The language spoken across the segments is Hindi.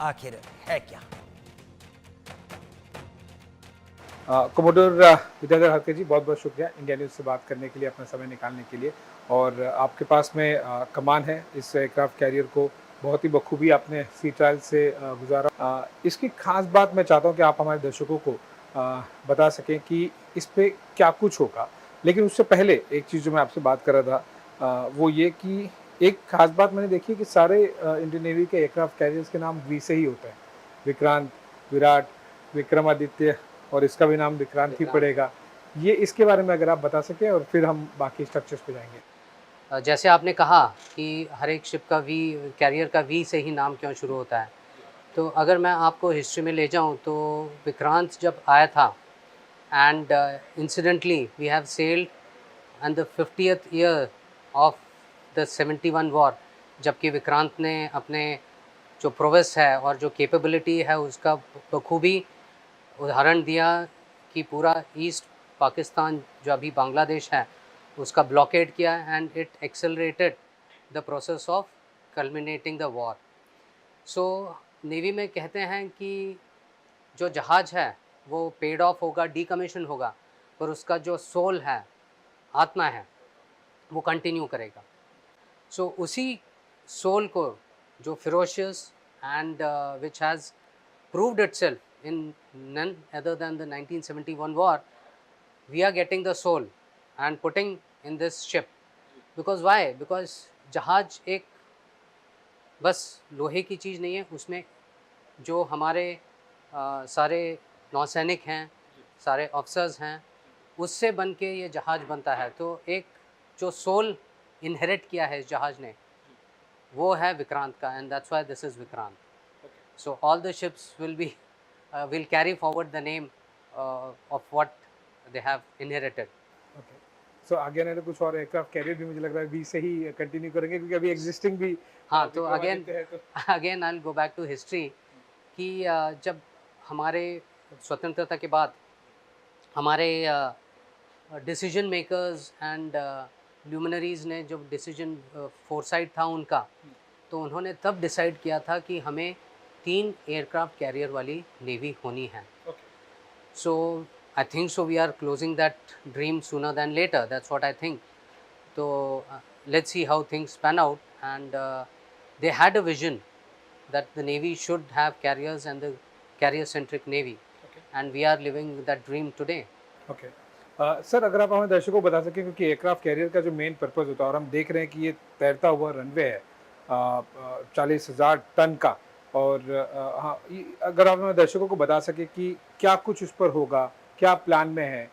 आखिर है क्या? कोमोडोर विद्याधर हरके जी, बहुत-बहुत शुक्रिया इंडिया न्यूज़ से बात करने के लिए, अपना समय निकालने के लिए। और आपके पास में कमान है इस एयरक्राफ्ट कैरियर को बहुत ही बखूबी आपने सी ट्रायल से गुज़ारा। इसकी ख़ास बात मैं चाहता हूँ कि आप हमारे दर्शकों को बता सकें कि इस पे क्या कुछ होगा। लेकिन उससे पहले एक चीज़ जो मैं आपसे बात कर रहा था वो ये कि एक ख़ास बात मैंने देखी है कि सारे इंडियन नेवी के एयरक्राफ्ट कैरियर्स के नाम वी से ही होते हैं। विक्रांत, विराट, विक्रमादित्य और इसका भी नाम विक्रांत ही पड़ेगा। ये इसके बारे में अगर आप बता सकें और फिर हम बाकी स्ट्रक्चर्स पे जाएँगे। जैसे आपने कहा कि हर एक शिप का वी कैरियर का वी से ही नाम क्यों शुरू होता है। तो अगर मैं आपको हिस्ट्री में ले जाऊं तो विक्रांत जब आया था and incidentally we have sailed and the 50th year of the 71 war, जबकि विक्रांत ने अपने जो प्रोवेस है और जो कैपेबिलिटी है उसका बखूबी उदाहरण दिया कि पूरा ईस्ट पाकिस्तान जो अभी बांग्लादेश है उसका ब्लॉकेड किया and it accelerated the process of culminating the war. So navy में कहते हैं कि जो जहाज़ है वो पेड ऑफ होगा, डीकमीशन होगा, पर उसका जो सोल है, आत्मा है, वो कंटिन्यू करेगा। सो उसी सोल को जो ferocious and which has proved itself in none other than the 1971 war, we are getting the soul and putting in this ship. Because why? Because जहाज एक बस लोहे की चीज़ नहीं है, उसमें जो हमारे सारे नौसैनिक हैं, सारे ऑफिसर्स हैं, उससे बन के ये जहाज़ बनता है। तो एक जो सोल इनहेरिट किया है इस जहाज़ ने, वो है विक्रांत का, and that's why this is Vikrant. So all the ships will carry forward the name of what they have inherited. Okay. So आगे आने वाले कुछ और एयरक्राफ्ट कैरियर भी मुझे लग रहा है वी से ही कंटिन्यू करेंगे क्योंकि अभी एग्जिस्टिंग भी हाँ, तो विक्रमादित्य है तो again I will go back to history कि जब हमारे स्वतंत्रता के बाद हमारे डिसीजन मेकर्स एंड ल्यूमिनरीज ने जब डिसीजन फोरसाइट था उनका, तो उन्होंने तब डिसाइड किया था कि हमें 3 एयरक्राफ्ट कैरियर वाली नेवी होनी है। So I think so we are closing that dream sooner than later. That's what I think. So let's see how things pan out. And they had a vision that the Navy should have carriers and the carrier-centric Navy. Okay. And we are living that dream today. Okay. Sir अगर आप हमें दर्शकों को बता सकें क्योंकि एयरक्राफ्ट कैरियर का जो मेन पर्पस होता है और हम देख रहे हैं कि ये तैरता हुआ रनवे है 40,000 टन का। और हाँ अगर आप हमें दर्शकों को बता सकें कि क्या कुछ उस पर होगा, क्या प्लान में है,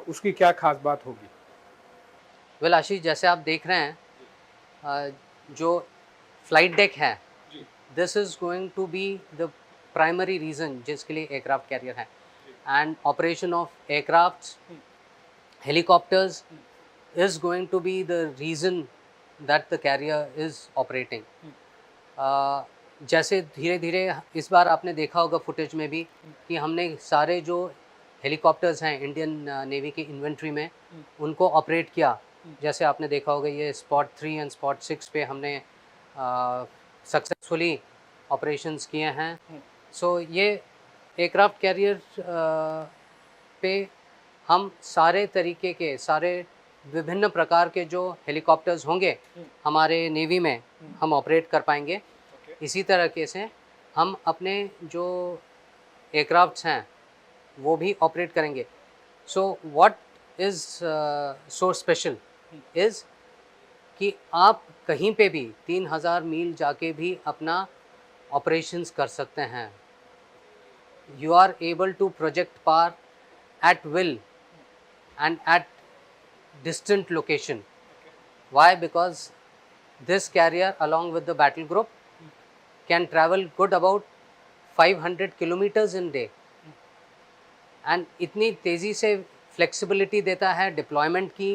उसकी क्या खास बात होगी। Well, आशीष, जैसे आप देख रहे हैं जो फ्लाइट डेक है, this is going to be the primary reason जिसके लिए एयरक्राफ्ट कैरियर है। And operation of aircrafts, helicopters is going to be the reason that the carrier is operating. जैसे धीरे धीरे इस बार आपने देखा होगा फुटेज में भी कि हमने सारे जो हेलीकॉप्टर्स हैं इंडियन नेवी की इन्वेंट्री में उनको ऑपरेट किया। जैसे आपने देखा होगा ये स्पॉट 3 एंड स्पॉट 6 पे हमने सक्सेसफुली ऑपरेशंस किए हैं। सो ये एयरक्राफ्ट कैरियर पे हम सारे तरीके के सारे विभिन्न प्रकार के जो हेलीकॉप्टर्स होंगे हमारे नेवी में हम ऑपरेट कर पाएंगे। इसी तरीके से हम अपने जो एयरक्राफ्ट्स हैं वो भी ऑपरेट करेंगे। So what is so special is कि आप कहीं पे भी 3000 मील जाके भी अपना ऑपरेशंस कर सकते हैं। You are able to project power at will and at distant location. Why? Because this carrier along with the battle group can travel good about 500 kilometers in day and इतनी तेज़ी से फ्लेक्सिबिलिटी देता है डिप्लॉयमेंट की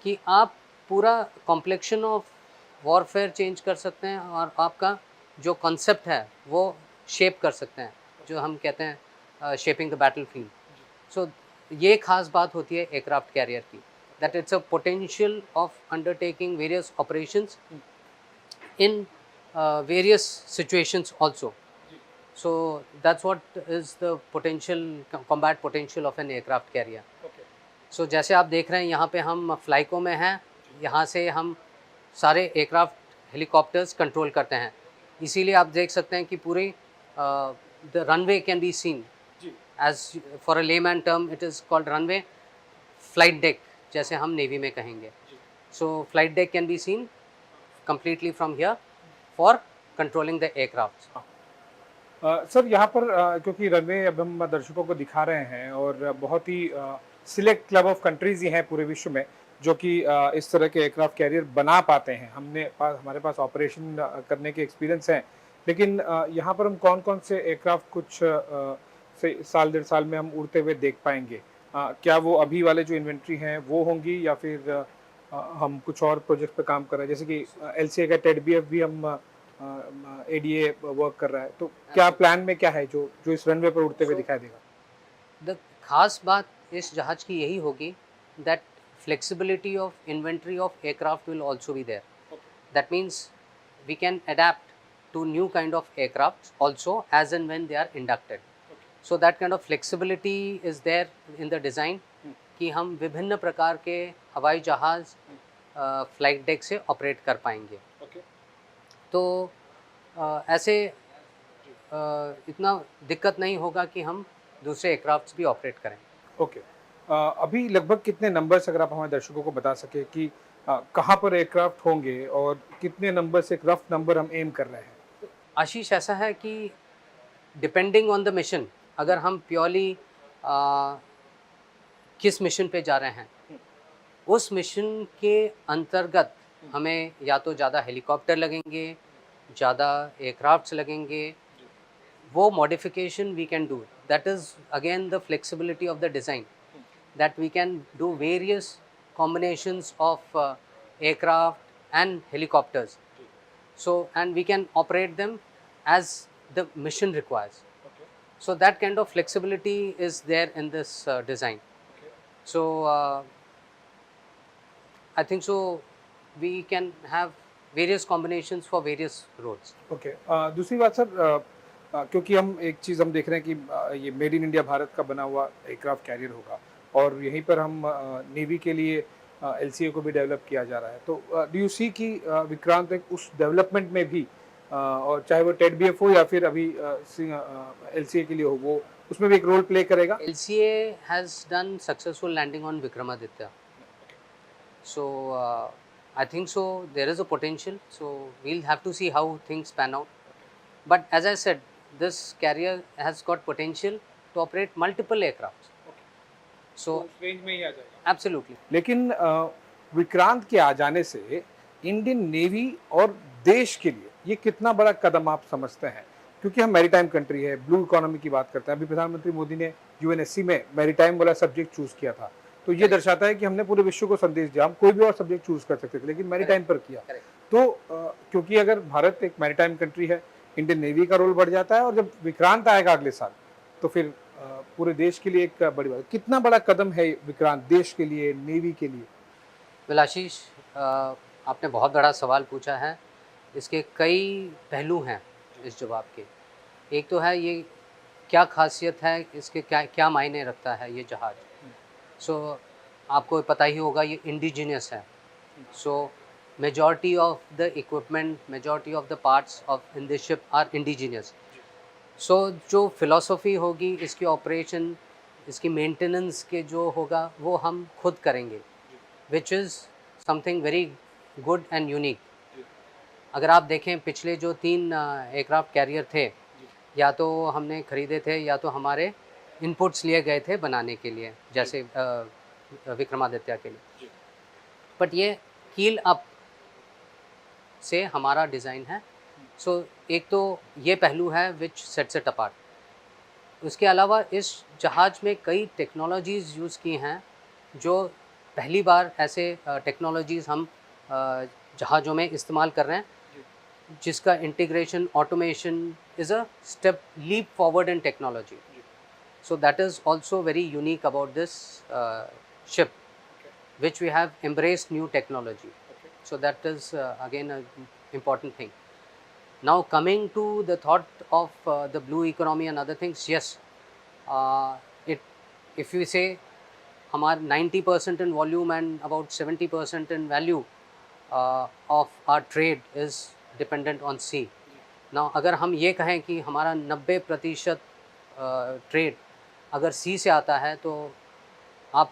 कि आप पूरा कॉम्प्लेक्शन ऑफ वॉरफेयर चेंज कर सकते हैं और आपका जो कॉन्सेप्ट है वो शेप कर सकते हैं, जो हम कहते हैं शेपिंग द बैटल फील्ड। सो ये खास बात होती है एयरक्राफ्ट कैरियर की, that it's a potential of undertaking various operations in various situations also. So that's what is the combat potential of an aircraft carrier. So जैसे आप देख रहे हैं यहाँ पे हम फ्लाइको में हैं, यहाँ से हम सारे एयरक्राफ्ट हेलीकॉप्टर्स कंट्रोल करते हैं, इसीलिए आप देख सकते हैं कि पूरे the runway can be seen as for a layman term it is called runway, flight deck जैसे हम नेवी में कहेंगे. So flight deck can be seen completely from here for controlling the aircraft. Sir यहाँ पर क्योंकि रनवे अब हम दर्शकों को दिखा रहे हैं और बहुत ही सिलेक्ट क्लब ऑफ कंट्रीज ही हैं पूरे विश्व में जो कि इस तरह के एयरक्राफ्ट कैरियर बना पाते हैं. हमारे पास ऑपरेशन करने के एक्सपीरियंस हैं, लेकिन यहाँ पर हम कौन कौन से एयरक्राफ्ट कुछ से साल 1.5 साल में हम उड़ते हुए देख पाएंगे? क्या वो अभी वाले जो इन्वेंट्री हैं वो होंगी या फिर हम कुछ और प्रोजेक्ट पे काम कर रहे हैं, जैसे कि एलसीए का टेडबीएफ भी हम एडीए वर्क कर रहा है, तो क्या प्लान में क्या है जो जो इस रनवे पर उड़ते हुए दिखाई देगा? द खास बात इस जहाज की यही होगी that flexibility of inventory of aircraft will also be there. That means we can adapt to new kind of aircrafts also as and when they are inducted. So that kind of flexibility is there in the design कि हम विभिन्न प्रकार के हवाई जहाज़ फ्लाइट डेक से ऑपरेट कर पाएंगे. तो ऐसे इतना दिक्कत नहीं होगा कि हम दूसरे एयरक्राफ्ट्स भी ऑपरेट करें. ओके. अभी लगभग कितने नंबर्स अगर आप हमारे दर्शकों को बता सके कि कहाँ पर एयरक्राफ्ट होंगे और कितने नंबर से, एक रफ नंबर हम एम कर रहे हैं? आशीष, ऐसा है कि डिपेंडिंग ऑन द मिशन, अगर हम प्योरली किस मिशन पे जा रहे हैं उस मिशन के अंतर्गत हमें या तो ज़्यादा हेलीकॉप्टर लगेंगे, ज़्यादा एयरक्राफ्ट्स लगेंगे, वो modification we can do. That is again the flexibility of the design that we can do various combinations of aircraft and helicopters. So and we can operate them as the mission requires. So that kind of flexibility is there in this design. So I think so we can have various combinations for various roles. Okay. दूसरी बात सर, क्योंकि हम एक चीज़ हम देख रहे हैं कि ये मेड इन इंडिया भारत का बना हुआ एयरक्राफ्ट कैरियर होगा और यहीं पर हम नेवी के लिए एलसीए को भी डेवलप किया जा रहा है, तो डू यू सी कि विक्रांत एक उस डेवलपमेंट में भी और चाहे वो टेडबीएफ हो या फिर अभी एलसीए के लिए हो, वो उसमें भी एक रोल प्ले करेगा? LCA has done successful landing on Vikramaditya. So I think so there is a potential. So we'll have to see how things pan out. But as I said, this carrier has got potential to operate multiple aircrafts. So range में ही आ जाएगा. absolutely. लेकिन विक्रांत के आ जाने से इंडियन नेवी और देश के लिए ये कितना बड़ा कदम आप समझते हैं? क्योंकि हम मैरीटाइम कंट्री है, ब्लू इकोनॉमी की बात करते हैं. अभी प्रधानमंत्री मोदी ने यूएनएससी में मैरीटाइम वाला सब्जेक्ट चूज किया था, तो ये दर्शाता है कि हमने पूरे विश्व को संदेश दिया. हम कोई भी और सब्जेक्ट चूज कर सकते थे लेकिन मैरीटाइम पर किया. तो क्योंकि अगर भारत एक मैरीटाइम कंट्री है, इंडियन नेवी का रोल बढ़ जाता है और जब विक्रांत आएगा अगले साल तो फिर पूरे देश के लिए एक बड़ी बात. कितना बड़ा कदम है विक्रांत देश के लिए, नेवी के लिए? वेल आशीष, आपने बहुत बड़ा सवाल पूछा है. इसके कई पहलू हैं इस जवाब के. एक तो है ये क्या खासियत है, इसके क्या क्या मायने रखता है ये जहाज़. सो आपको पता ही होगा ये इंडिजिनियस है. So majority of the equipment, majority of the parts of in this ship are indigenous. So जो फिलॉसफी होगी इसकी ऑपरेशन, इसकी मेंटेनेंस के जो होगा वो हम खुद करेंगे, which is something very good and unique. अगर आप देखें पिछले जो 3 एयरक्राफ्ट कैरियर थे, या तो हमने ख़रीदे थे या तो हमारे इनपुट्स लिए गए थे बनाने के लिए, जैसे विक्रमादित्य के लिए. बट ये कील अप से हमारा डिज़ाइन है. सो एक तो ये पहलू है विच सेट्स इट अपार्ट. उसके अलावा इस जहाज़ में कई टेक्नोलॉजीज़ यूज़ की हैं जो पहली बार ऐसे टेक्नोलॉजीज़ हम जहाज़ों में इस्तेमाल कर रहे हैं, जिसका integration, automation is a step leap forward in technology. So that is also very unique about this ship, which we have embraced new technology. So that is again an important thing. Now coming to the thought of the blue economy and other things, yes, it if you say हमारा 90% in volume and about 70% in value of our trade is dependent on sea. Now अगर हम ये कहें कि हमारा 90% ट्रेड अगर सी से आता है तो आप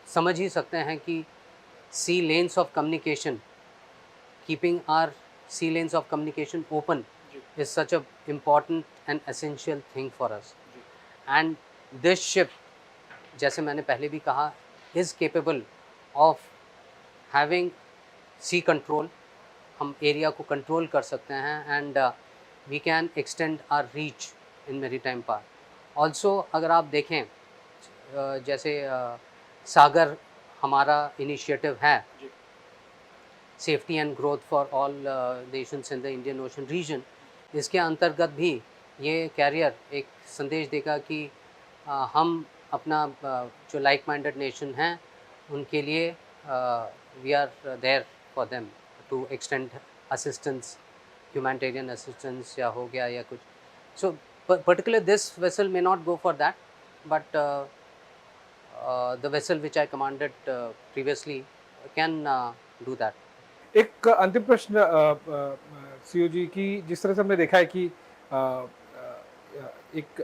समझ ही सकते हैं कि sea lanes of communication, keeping our sea lanes of communication open is such a important and essential thing for us. And this ship, जैसे मैंने पहले भी कहा, is capable of having sea control. हम एरिया को कंट्रोल कर सकते हैं and we can extend our reach in maritime part also. अगर आप देखें जैसे सागर हमारा इनिशिएटिव है, safety and growth for all nations in the Indian Ocean region, इसके अंतर्गत भी ये कैरियर एक संदेश देगा कि हम अपना जो लाइक माइंडेड नेशन हैं उनके लिए we are there for them to extend assistance, humanitarian assistance या हो गया या कुछ. So particular this vessel may not go for that, but the vessel which I commanded previously can do that. एक अंतिम प्रश्न सीओ जी की, जिस तरह से हमने देखा है कि एक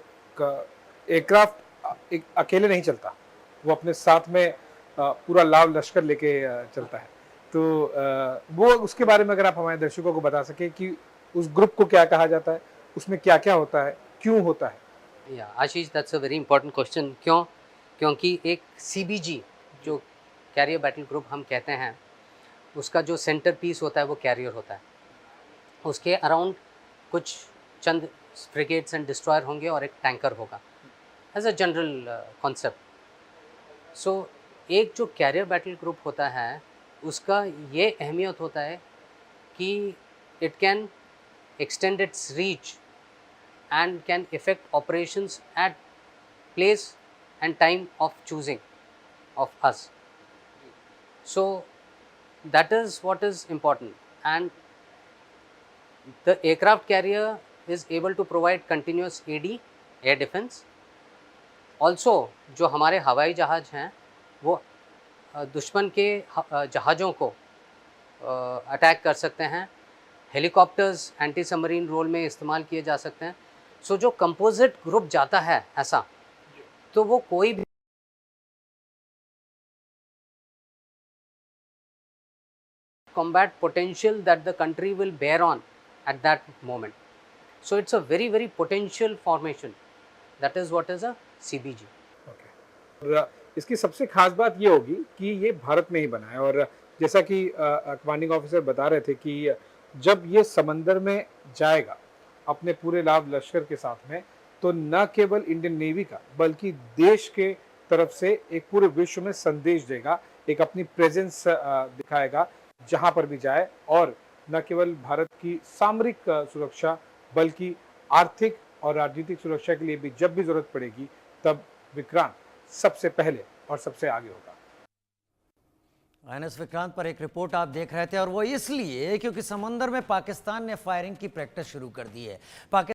एयरक्राफ्ट एक अकेले नहीं चलता, वो अपने साथ में पूरा लाव लश्कर लेके चलता है. तो वो उसके बारे में अगर आप हमारे दर्शकों को बता सकें कि उस ग्रुप को क्या कहा जाता है, उसमें क्या क्या होता है, क्यों होता है. या Ashish, that's a very important question. क्यों? क्योंकि एक CBG जो कैरियर बैटल ग्रुप हम कहते हैं, उसका जो सेंटर पीस होता है वो कैरियर होता है. उसके अराउंड कुछ चंद फ्रिगेट्स एंड डिस्ट्रॉयर होंगे और एक टैंकर होगा, एज अ जनरल कॉन्सेप्ट. सो एक जो कैरियर बैटल ग्रुप होता है उसका ये अहमियत होता है कि it can extend it's reach and can affect operations at place and time of choosing of us. So that is what is important, and the aircraft carrier is able to provide continuous AD, air defense. Also जो हमारे हवाई जहाज हैं वो दुश्मन के जहाज़ों को अटैक कर सकते हैं. हेलीकॉप्टर्स एंटी सबमरीन रोल में इस्तेमाल किए जा सकते हैं. सो जो कंपोजिट ग्रुप जाता है ऐसा, तो वो कोई भी combat potential that the country will bear on at that moment. So it's a very very potential formation. That is what is a CBG. और इसकी सबसे खास बात ये होगी कि ये भारत में ही बना है. और जैसा कि कमांडिंग ऑफिसर बता रहे थे कि जब ये समंदर में जाएगा अपने पूरे लाभ लश्कर के साथ में, तो न केवल इंडियन नेवी का बल्कि देश के तरफ से एक पूरे विश्व में संदेश देगा, एक अपनी प्रेजेंस दिखाएगा जहां पर भी जाए. और न केवल भारत की सामरिक सुरक्षा बल्कि आर्थिक और राजनीतिक सुरक्षा के लिए भी जब भी जरूरत पड़ेगी तब विक्रांत सबसे पहले और सबसे आगे होगा. INS विक्रांत पर एक रिपोर्ट आप देख रहे थे, और वो इसलिए क्योंकि समंदर में पाकिस्तान ने फायरिंग की प्रैक्टिस शुरू कर दी है.